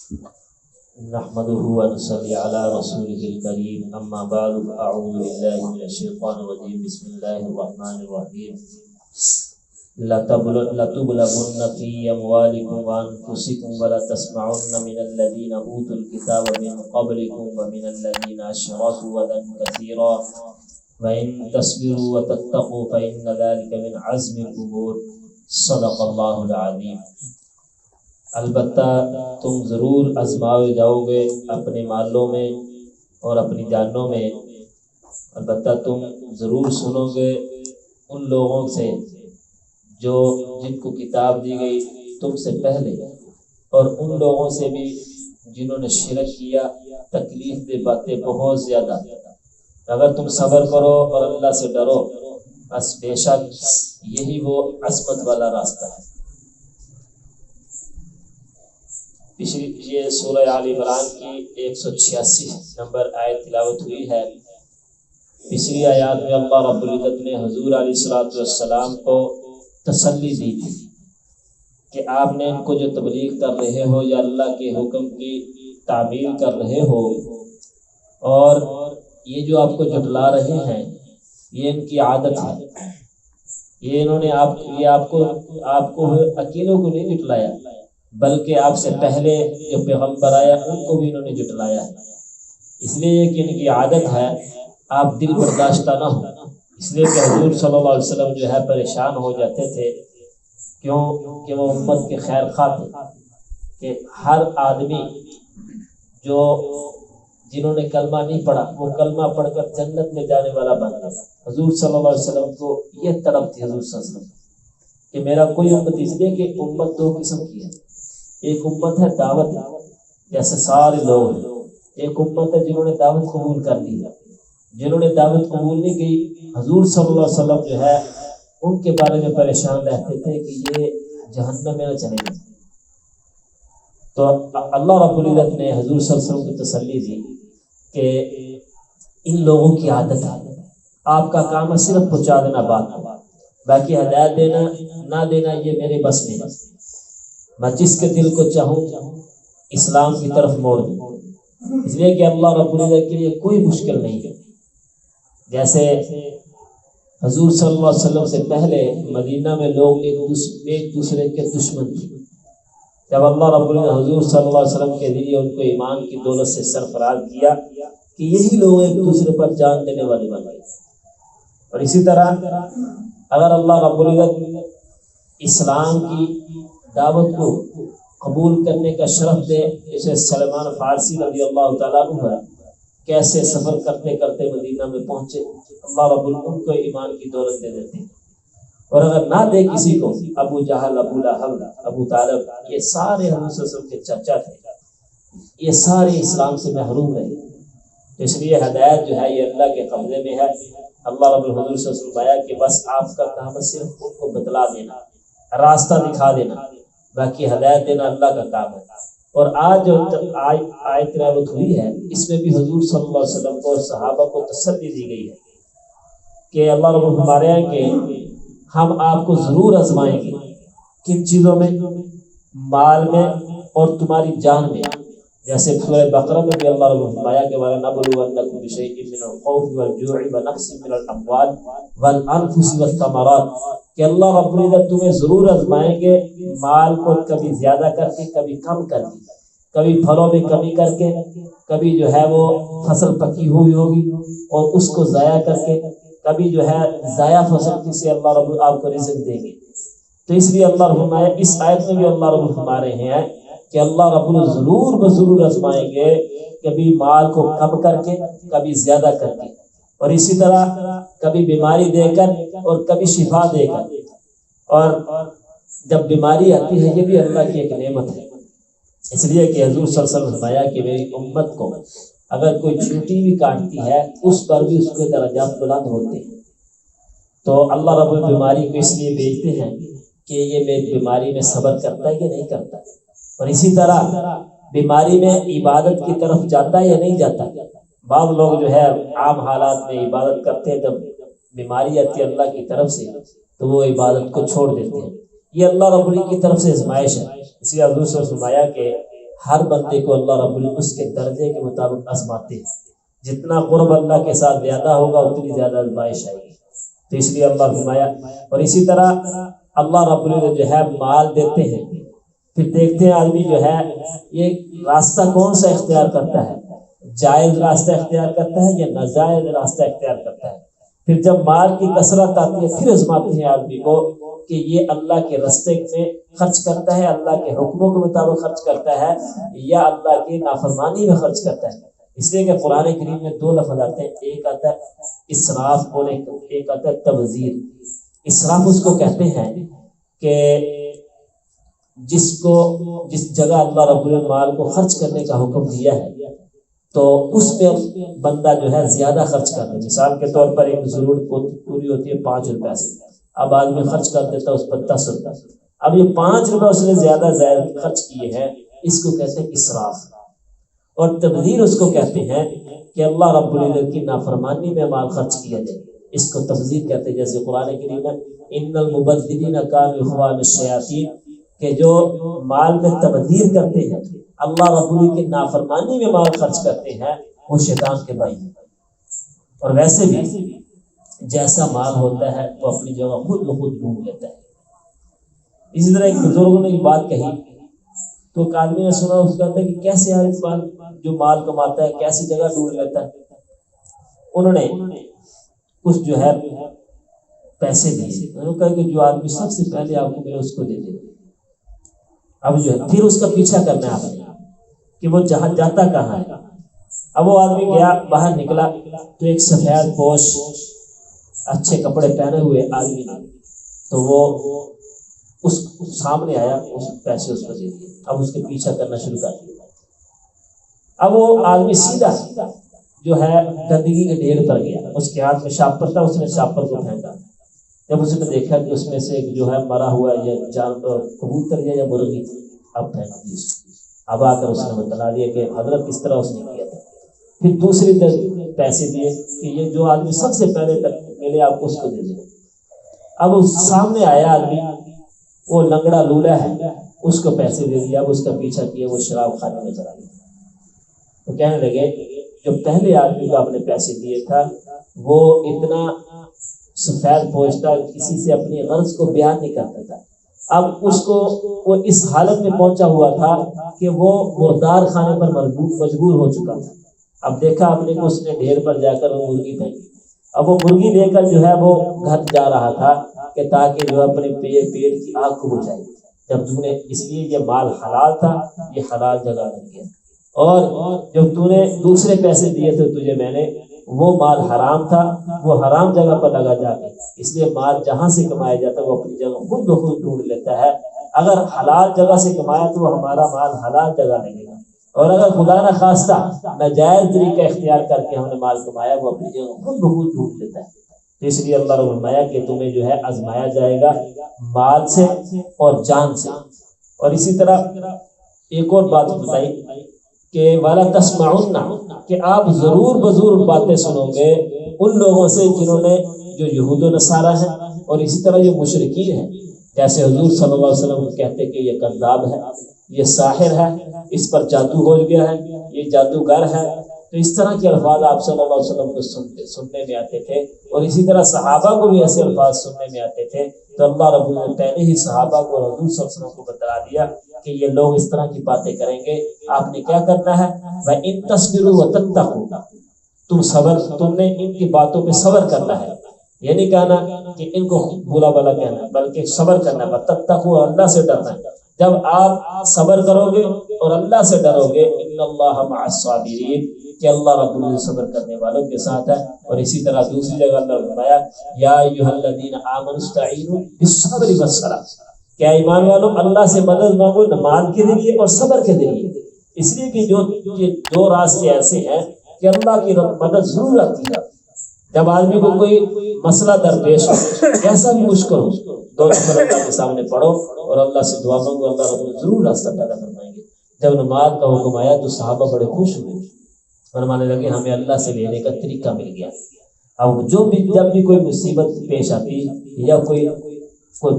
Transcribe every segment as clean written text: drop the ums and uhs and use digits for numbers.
نحمده ونصلي على رسوله الكريم اما بعد فاعوذ بالله من الشيطان الرجيم بسم الله الرحمن الرحيم لتبلغن في اموالكم وانفسكم ولتسمعن من الذين اوتوا الكتاب من قبلكم ومن الذين اشركوا اذى كثيرا وان تصبروا وتتقوا فان ذلك من عزم الامور صدق اللہ العظیم۔ البتہ تم ضرور آزمائے جاؤ گے اپنے مالوں میں اور اپنی جانوں میں، البتہ تم ضرور سنو گے ان لوگوں سے جن کو کتاب دی گئی تم سے پہلے، اور ان لوگوں سے بھی جنہوں نے شرک کیا۔ تکلیف دہ باتیں بہت زیادہ، اگر تم صبر کرو اور اللہ سے ڈرو بس بے شک یہی وہ عصمت والا راستہ ہے۔ یہ سورہ آل عمران کی 186 نمبر آیت تلاوت ہوئی ہے۔ پچھلی آیات میں اللہ رب العزت نے حضور علیہ السلام کو تسلی دی تھی کہ آپ نے ان کو جو تبلیغ کر رہے ہو یا اللہ کے حکم کی تعمیل کر رہے ہو، اور یہ جو آپ کو جھٹلا رہے ہیں یہ ان کی عادت ہے، یہ انہوں نے آپ کو اکیلوں کو نہیں جھٹلایا بلکہ آپ سے پہلے جو پیغمبر آیا ان کو بھی انہوں نے جھٹلایا ہے، اس لیے کہ ان کی عادت ہے آپ دل برداشتہ نہ ہو۔ اس لیے کہ حضور صلی اللہ علیہ وسلم جو ہے پریشان ہو جاتے تھے، کیوں کہ وہ امت کے خیر خواہ تھے، کہ ہر آدمی جنہوں نے کلمہ نہیں پڑھا وہ کلمہ پڑھ کر جنت میں جانے والا بن گیا۔ حضور صلی اللہ علیہ وسلم کو یہ طلب تھی حضور صلی اللہ علیہ وسلم کہ میرا کوئی امت، اس لیے کہ امت دو قسم کی ہے، ایک امت ہے دعوت جیسے سارے لوگ ہیں، ایک امت ہے جنہوں نے دعوت قبول کر لی ہے۔ جنہوں نے دعوت قبول نہیں کی حضور صلی اللہ علیہ وسلم جو ہے ان کے بارے میں پریشان رہتے تھے کہ یہ جہنم میں نہ چلیں گے۔ تو اللہ رب العزت نے حضور صلی اللہ علیہ وسلم کو تسلی دی کہ ان لوگوں کی عادت ہے، آپ کا کام ہے صرف پہنچا دینا بات کو، باقی ہدایت دینا نہ دینا یہ میرے بس میں ہے۔ میں جس کے دل کو چاہوں اسلام کی طرف موڑ دوں، اس لیے کہ اللہ رب العزت کے لیے کوئی مشکل نہیں ہے۔ جیسے حضور صلی اللہ علیہ وسلم سے پہلے مدینہ میں لوگ ایک دوسرے کے دشمن تھے، جب اللہ رب العزت حضور صلی اللہ علیہ وسلم کے ذریعے ان کو ایمان کی دولت سے سرفراز کیا کہ یہی لوگ ایک دوسرے پر جان دینے والے بن گئے۔ اور اسی طرح اگر اللہ رب العزت اسلام کی دعوت کو قبول کرنے کا شرف دے، جیسے سلمان فارسی رضی اللہ تعالیٰ عنہ ہے، کیسے سفر کرتے کرتے مدینہ میں پہنچے، اللہ رب العزت کو ایمان کی دولت دے دیتے ہیں۔ اور اگر نہ دے کسی کو، ابو جہل، ابو لہب، ابو طالب، یہ سارے حضور صلی اللہ علیہ وسلم کے چچا تھے، یہ سارے اسلام سے محروم رہے۔ اس لیے ہدایت جو ہے یہ اللہ کے قبضے میں ہے۔ اللہ رب الحضور صلی اللہ علیہ وسلم آیا کہ بس آپ کا کام ہے صرف ان کو بتلا دینا، راستہ دکھا دینا، باقی ہدایت دینا اللہ کا کام ہے۔ اور آج جو آیت تلاوت ہوئی ہے اس میں بھی حضور صلی اللہ علیہ وسلم کو اور صحابہ کو تسلی دی گئی ہے کہ اللہ رب العزت فرما رہے ہیں کہ ہم آپ کو ضرور آزمائیں گے، کن چیزوں میں؟ مال میں اور تمہاری جان میں۔ جیسے سورہ بقرہ میں بھی اللہ رب العزت فرمایا کہ وَلَنَبْلُوَنَّكُم بِشَيْءٍ مِّنَ الْخَوْفِ وَالْجُوعِ وَنَقْصٍ مِّنَ الْأَمْوَالِ وَالْأَنفُسِ وَالثَّمَرَاتِ، کہ اللہ رب العزت تمہیں ضرور آزمائیں گے، مال کو کبھی زیادہ کر کے کبھی کم کر کے، کبھی پھلوں میں کمی کر کے، کبھی جو ہے وہ فصل پکی ہوئی ہوگی اور اس کو ضائع کر کے، کبھی جو ہے ضائع فصل کی سے اللہ رب آپ کو رزق دیں گے۔ تو اس لیے اللہ رب فرمایا، اس آیت میں بھی اللہ رب فرما رہے ہیں کہ اللہ رب العزت ضرور بضرور آزمائیں گے، کبھی مال کو کم کر کے کبھی زیادہ کر کے، اور اسی طرح کبھی بیماری دے کر اور کبھی شفا دے کر۔ اور جب بیماری آتی ہے یہ بھی اللہ کی ایک نعمت ہے، اس لیے کہ حضور صلی اللہ علیہ وسلم نے فرمایا کہ میری امت کو اگر کوئی چینٹی بھی کاٹتی ہے اس پر بھی اس کے درجات بلند ہوتے ہیں۔ تو اللہ رب بیماری کو اس لیے بھیجتے ہیں کہ یہ میری بیماری میں صبر کرتا ہے یا نہیں کرتا، اور اسی طرح بیماری میں عبادت کی طرف جاتا ہے یا نہیں جاتا۔ بعض لوگ جو ہے عام حالات میں عبادت کرتے ہیں، جب بیماری آتی ہے اللہ کی طرف سے تو وہ عبادت کو چھوڑ دیتے ہیں۔ یہ اللہ رب العزت کی طرف سے آزمائش ہے۔ اسی لیے حضور صلی اللہ علیہ وسلم فرمایا کہ ہر بندے کو اللہ رب العزت اس کے درجے کے مطابق آزماتے ہیں. جتنا قرب اللہ کے ساتھ زیادہ ہوگا اتنی زیادہ آزمائش آئے گی. تو اس لیے اللہ فرمایا. اور اسی طرح اللہ رب العزت جو ہے مال دیتے ہیں، پھر دیکھتے ہیں آدمی جو ہے یہ راستہ کون سا اختیار کرتا ہے، جائز راستہ اختیار کرتا ہے یا ناجائز راستہ اختیار کرتا ہے. پھر جب مال کی کثرت آتی ہے پھر آزماتے ہیں آدمی کو کہ یہ اللہ کے راستے میں خرچ کرتا ہے، اللہ کے حکموں کے مطابق خرچ کرتا ہے یا اللہ کی نافرمانی میں خرچ کرتا ہے. اس لیے کہ قرآن کریم میں دو لفظ آتے ہیں، ایک آتا ہے اسراف اور ایک آتا ہے تبذیر. اسراف اس کو کہتے ہیں کہ جس جگہ اللہ رب المال کو خرچ کرنے کا حکم دیا ہے تو اس میں بندہ جو ہے زیادہ خرچ کر دے. مثال کے طور پر ایک ضرورت پوری ہوتی ہے 5 روپے سے، اب آدمی خرچ کر دیتا ہے اس پر 10 روپے. اب یہ 5 روپے اس نے زیادہ خرچ کیے ہیں، اس کو کہتے ہیں اسراف. اور تبذیر اس کو کہتے ہیں کہ اللہ رب العزت کی نافرمانی میں مال خرچ کیا جائے، اس کو تبذیر کہتے ہیں. جیسے قرآن کریم میں ان المبذرین کانوا اخوان الشیاطین، کہ جو مال میں تبذیر کرتے ہیں، اللہ رب العزت کی نافرمانی میں مال خرچ کرتے ہیں، وہ شیطان کے بھائی ہیں. اور ویسے بھی جیسا مال ہوتا ہے وہ اپنی جگہ خود بخود ڈھونڈ لیتا ہے. اسی طرح ایک بزرگوں نے یہ بات کہی تو ایک آدمی نے سنا، اس کہتا ہے کہ کیسے آدمی جو مال کماتا ہے کیسی جگہ ڈھونڈ لیتا ہے. انہوں نے کچھ جو ہے پیسے دیے، انہوں نے کہا کہ جو آدمی سب سے پہلے آپ کو ملے اس کو دے دے. اب جو ہے پھر اس کا پیچھا کرنا ہے آپ نے کہ وہ جہاں جاتا کہاں ہے. اب وہ آدمی گیا، باہر نکلا تو ایک سفید پوش اچھے کپڑے پہنے ہوئے آدمی نے، تو وہ اس سامنے آیا، اس پیسے اس کو دے دیے. اب اس کے پیچھا کرنا شروع کر دیا. اب وہ آدمی سیدھا جو ہے گندگی کے ڈھیر پر گیا، اس کے ہاتھ میں شاپر تھا، اس نے شاپر کو پھینکا. جب اس نے دیکھا کہ اس میں سے ایک جو ہے مرا ہوا یا جانور کبوتر یا مرغی تھی، اب پھینک دی. اب آ کر اس نے بتلا دیا کہ حضرت اس طرح اس نے کیا تھا. پھر دوسری پیسے دیے کہ یہ جو آدمی سب سے پہلے تک ملے آپ کو اس کو دے دیں. اب اس سامنے آیا آدمی، وہ لنگڑا لولا ہے، اس کو پیسے دے دیا. اب اس کا پیچھا کیا، وہ شراب خانے میں چلا گیا. تو کہنے لگے جو پہلے آدمی کو آپ نے پیسے دیے تھا وہ اتنا سفید پوش تھا، کسی سے اپنی غرض کو بیان نہیں کرتا تھا. اب اس کو وہ اس حالت میں پہنچا ہوا تھا کہ وہ مردار خانے پر مجبور ہو چکا تھا. اب دیکھا اپنے کو اس نے ڈھیر پر جا کر وہ مرغی پھینکی. اب وہ مرغی لے کر جو ہے وہ گھر جا رہا تھا کہ تاکہ جو اپنے پیٹ کی آگ کو بجھائے. جب تم نے، اس لیے یہ مال حلال تھا، یہ حلال جگہ بن گیا. اور جب تو نے دوسرے پیسے دیے تھے تجھے میں نے، وہ مال حرام تھا، وہ حرام جگہ پر لگا جا کے. اس لیے مال جہاں سے کمایا جاتا ہے وہ اپنی جگہ خود بخود ڈھونڈ لیتا ہے. اگر حلال جگہ سے کمایا تو وہ ہمارا مال حلال جگہ لگے گا، اور اگر خدا نہ خواستہ ناجائز طریقہ اختیار کر کے ہم نے مال کمایا وہ اپنی جگہ خود بخود ڈھونڈ لیتا ہے. تو اس لیے اللہ نے فرمایا کہ تمہیں جو ہے آزمایا جائے گا مال سے اور جان سے. اور اسی طرح ایک اور بات بتائی کہ والا تسمعن، کہ آپ ضرور بضرور باتیں سنو گے ان لوگوں سے جنہوں نے، جو یہود و نصارہ ہیں اور اسی طرح جو مشرکین ہیں. جیسے حضور صلی اللہ علیہ وسلم کہتے کہ یہ کذاب ہے، یہ ساحر ہے، اس پر جادو ہو گیا ہے، یہ جادوگر ہے. تو اس طرح کے الفاظ آپ صلی اللہ علیہ وسلم کو سننے میں آتے تھے، اور اسی طرح صحابہ کو بھی ایسے الفاظ سننے میں آتے تھے. تو اللہ رب العزت نے پہلے ہی صحابہ کو اور حضور صلی اللہ علیہ وسلم کو بتا دیا کہ یہ لوگ اس طرح کی باتیں کریں گے. آپ نے کیا کرنا ہے، وَإِن تَصْبِرُوا وَتَتَّقُوا، تم نے ان کی باتوں پہ صبر کرنا ہے. یہ نہیں کہنا کہ ان کو برا بلا کہنا ہے، بلکہ صبر کرنا ہے. وَتَتَّقُوا، اللہ سے ڈرنا ہے. جب آپ صبر کرو گے اور اللہ سے ڈرو گے، ان اللہ مع الصابرین، کہ اللہ رب العزت صبر کرنے والوں کے ساتھ ہے. اور اسی طرح دوسری جگہ اللہ نے فرمایا یا ایھا الذین آمنوا استعینوا بالصبر والصلاۃ، کیا ایمان والو اللہ سے مدد مانگو نماز کے ذریعے اور صبر کے ذریعے. اس لیے کہ یہ دو راستے ایسے ہیں کہ اللہ کی مدد ضرور آتی ہے. جب آدمی کو کوئی مسئلہ درپیش ہو، کیسا بھی مشکل ہو، 2 نمبر اللہ کے سامنے پڑھو اور اللہ سے دعا مانگو، اللہ رب العزت ضرور راستہ پیدا فرمائیں گے. جب نماز کا حکم آیا تو صحابہ بڑے خوش ہوئے، فرمانے لگے ہمیں اللہ سے لینے کا طریقہ مل گیا. اب جب بھی کوئی مصیبت پیش آتی یا کوئی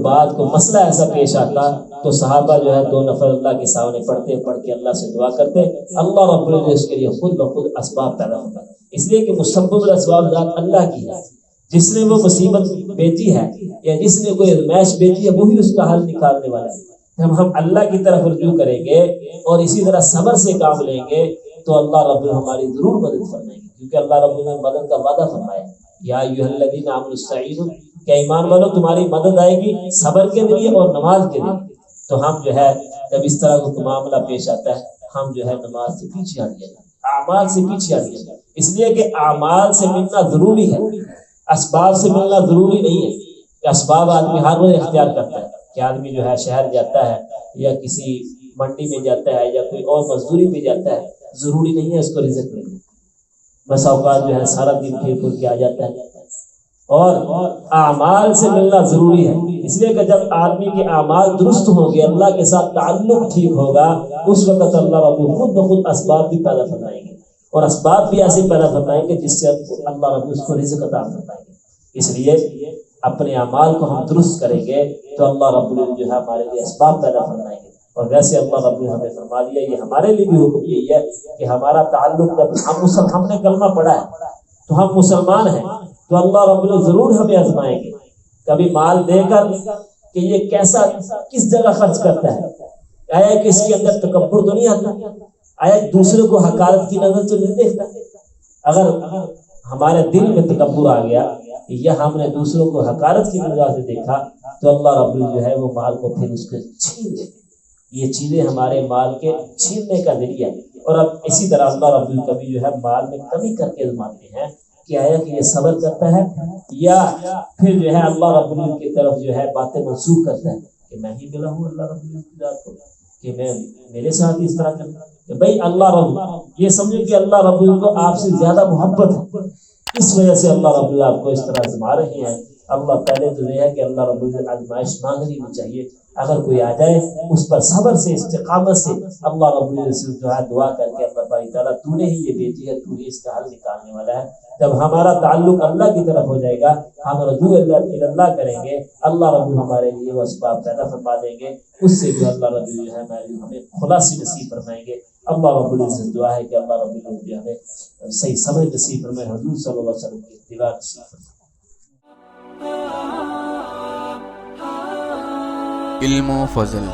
بات کو مسئلہ ایسا پیش آتا تو صحابہ جو ہے 2 نفل اللہ کے سامنے پڑھ کے اللہ سے دعا کرتے، اللہ رب العزت اس کے لیے خود بخود اسباب پیدا ہوتا ہے، اس لیے کہ مسبب الاسباب ذات اللہ کی ہے، جس نے وہ مصیبت بھیجی ہے یا جس نے کوئی ازمائش بھیجی ہے وہی اس کا حل نکالنے والا ہے۔ جب ہم اللہ کی طرف رجوع کریں گے اور اسی طرح صبر سے کام لیں گے تو اللہ رب العزت ہماری ضرور مدد فرمائیں گے، کیونکہ اللہ رب العزت مدد کا وعدہ فرمایا یا ایھا الذین آمنوا استعینوا، کہ ایمان والو تمہاری مدد آئے گی صبر کے ذریعے اور نماز کے ذریعے۔ تو ہم جو ہے جب اس طرح کا معاملہ پیش آتا ہے ہم جو ہے نماز سے پیچھے ہٹ جاتے ہیں، اعمال سے پیچھے ہٹ جاتے ہیں، اس لیے کہ اعمال سے ملنا ضروری ہے، اسباب سے ملنا ضروری نہیں ہے کہ اسباب آدمی ہر روز اختیار کرتا ہے، کہ آدمی جو ہے شہر جاتا ہے یا کسی منڈی میں جاتا ہے یا کوئی اور مزدوری پہ جاتا ہے، ضروری نہیں ہے اس کو رزق ملے، بس اوقات جو ہے سارا دن پھر کے آ جاتا ہے۔ اور اعمال سے ملنا ضروری ہے، اس لیے کہ جب آدمی کے اعمال درست ہوں گے، اللہ کے ساتھ تعلق ٹھیک ہوگا، اس وقت اللہ رب خود بخود اسباب بھی پیدا فرمائیں گے، اور اسباب بھی ایسے پیدا فرمائیں گے جس سے اللہ رب اس کو رزق عطا فرمائیں گے۔ اس لیے اپنے اعمال کو ہم درست کریں گے تو اللہ رب العزت جو ہے ہمارے لیے اسباب پیدا فرمائیں گے، اور ویسے اللہ رب العزت ہمیں فرما دیا، یہ ہمارے لیے بھی حکم یہی ہے کہ ہمارا تعلق جب ہم نے کلمہ پڑھا ہے تو ہم مسلمان ہیں تو اللہ رب العزت ضرور ہمیں آزمائیں گے، کبھی مال دے کر کہ یہ کیسا کس جگہ خرچ کرتا ہے، آیا کہ اس کے اندر تکبر تو نہیں آتا، آیا دوسرے کو حقارت کی نظر تو نہیں دیکھتا۔ اگر ہمارے دل میں تکبر آ گیا یا ہم نے دوسروں کو حقارت کی نظر سے دیکھا تو اللہ رب العزت جو ہے وہ مال کو پھر اس کے چھین لیتے، یہ چیزیں ہمارے مال کے چھیننے کا ذریعہ ہے۔ اور اب اسی طرح اللہ رب العزت کبھی جو ہے مال میں کمی کر کے آزماتے ہیں کہ آیا کہ یہ صبر کرتا ہے یا پھر جو ہے اللہ رب العزت کی طرف جو ہے باتیں منسوخ کرتا ہے کہ میں ہی ملا ہوں اللہ رب العزت کی ذات کو، کہ میں میرے ساتھ اس طرح کرتا کہ بھائی اللہ رب، یہ سمجھو کہ اللہ رب العزت کو آپ سے زیادہ محبت ہے، اس وجہ سے اللہ رب العزت آپ کو اس طرح آزما رہے ہیں۔ اللہ پہلے تو یہ ہے کہ اللہ رب العزت آزمائش مانگنی نہیں چاہیے، اگر کوئی آ جائے اس پر صبر سے استقامت سے اللہ رب العزت سے جو ہے دعا کر کے اللہ بھائی تعالیٰ تو نے ہی یہ بھیجی ہے، تو ہی اس کا حل نکالنے والا ہے۔ جب ہمارا تعلق اللہ کی طرف ہو جائے گا، ہم رجوع اللہ کریں گے، اللہ رب العزت ہمارے لیے وہ اسباب پیدا فرما دیں گے، اس سے جو اللہ رب العزت جو ہے ہمیں خلاصی نصیب فرمائیں گے۔ اللہ رب العزت دعا ہے کہ اللہ رب العزت جو ہمیں صحیح سمجھ نصیب فرمائے، حضور صلی اللہ علیہ وسلم کی اتباع نصیب فرمائے۔ علم و فضل